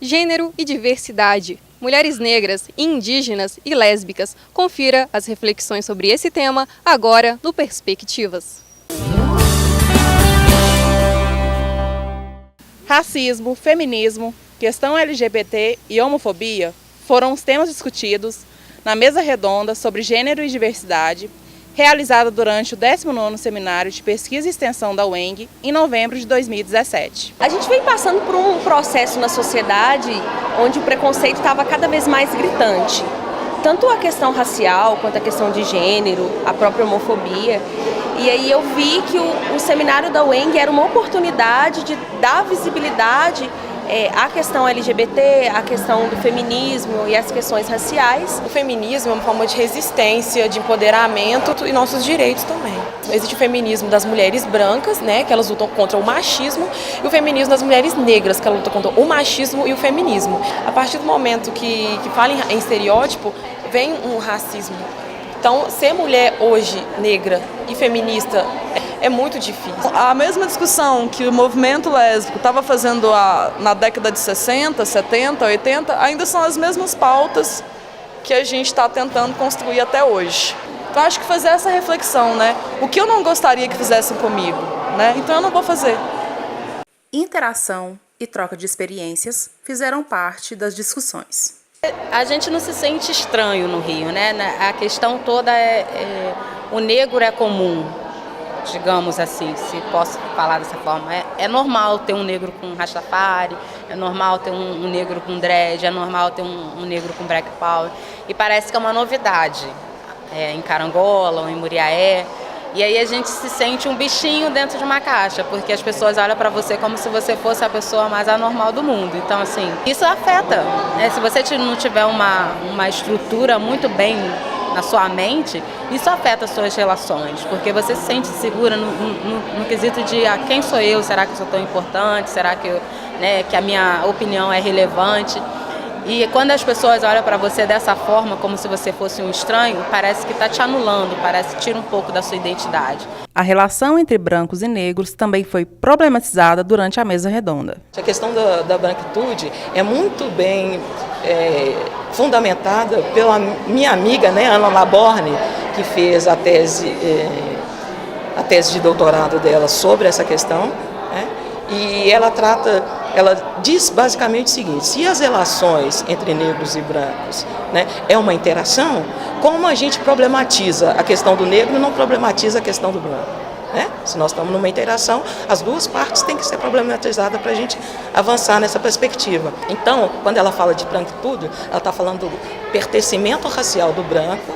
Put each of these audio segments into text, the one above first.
Gênero e diversidade. Mulheres negras, indígenas e lésbicas. Confira as reflexões sobre esse tema agora no Perspectivas. Racismo, feminismo, questão LGBT e homofobia foram os temas discutidos na mesa redonda sobre gênero e diversidade, realizada durante o 19º Seminário de Pesquisa e Extensão da UENG, em novembro de 2017. A gente vem passando por um processo na sociedade onde o preconceito estava cada vez mais gritante. Tanto a questão racial, quanto a questão de gênero, a própria homofobia. E aí eu vi que o seminário da UENG era uma oportunidade de dar visibilidade à questão LGBT, à questão do feminismo e às questões raciais. O feminismo é uma forma de resistência, de empoderamento e nossos direitos também. Existe o feminismo das mulheres brancas, né, que elas lutam contra o machismo, e o feminismo das mulheres negras, que elas lutam contra o machismo e o feminismo. A partir do momento que fala em estereótipo, vem um racismo. Então, ser mulher hoje, negra e feminista, é muito difícil. A mesma discussão que o movimento lésbico estava fazendo na década de 60, 70, 80, ainda são as mesmas pautas que a gente está tentando construir até hoje. Então, acho que fazer essa reflexão, né? O que eu não gostaria que fizessem comigo, né? Então, eu não vou fazer. Interação e troca de experiências fizeram parte das discussões. A gente não se sente estranho no Rio, né? A questão toda o negro é comum, digamos assim, se posso falar dessa forma. É normal ter um negro com rastafari, é normal ter um negro com dread, é normal ter um negro com black power. E parece que é uma novidade em Carangola ou em Muriaé. E aí a gente se sente um bichinho dentro de uma caixa, porque as pessoas olham para você como se você fosse a pessoa mais anormal do mundo. Então, assim, isso afeta, né? Se você não tiver uma estrutura muito bem na sua mente, isso afeta as suas relações, porque você se sente segura no quesito de quem sou eu, será que eu sou tão importante, será que, que a minha opinião é relevante? E quando as pessoas olham para você dessa forma, como se você fosse um estranho, parece que está te anulando, parece que tira um pouco da sua identidade. A relação entre brancos e negros também foi problematizada durante a mesa redonda. A questão da branquitude é muito bem fundamentada pela minha amiga, né, Ana Laborne, que fez a tese de doutorado dela sobre essa questão, né, e ela diz basicamente o seguinte: se as relações entre negros e brancos, né, é uma interação, como a gente problematiza a questão do negro e não problematiza a questão do branco? Né? Se nós estamos numa interação, as duas partes têm que ser problematizadas para a gente avançar nessa perspectiva. Então, quando ela fala de branquitude, ela está falando do pertencimento racial do branco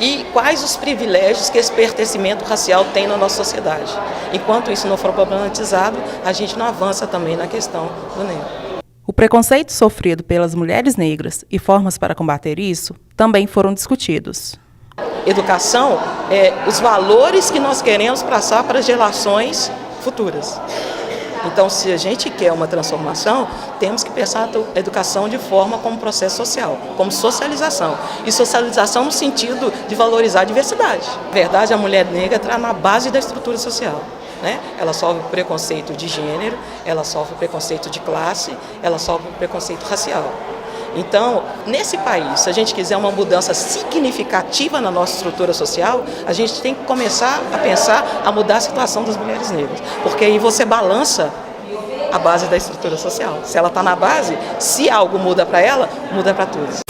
e quais os privilégios que esse pertencimento racial tem na nossa sociedade. Enquanto isso não for problematizado, a gente não avança também na questão do negro. O preconceito sofrido pelas mulheres negras e formas para combater isso também foram discutidos. Educação é os valores que nós queremos passar para as gerações futuras. Então, se a gente quer uma transformação, temos que pensar a educação de forma como processo social, como socialização. E socialização no sentido de valorizar a diversidade. Na verdade, a mulher negra está na base da estrutura social. Né? Ela sofre preconceito de gênero, ela sofre preconceito de classe, ela sofre preconceito racial. Então, nesse país, se a gente quiser uma mudança significativa na nossa estrutura social, a gente tem que começar a pensar a mudar a situação das mulheres negras. Porque aí você balança a base da estrutura social. Se ela está na base, se algo muda para ela, muda para todos.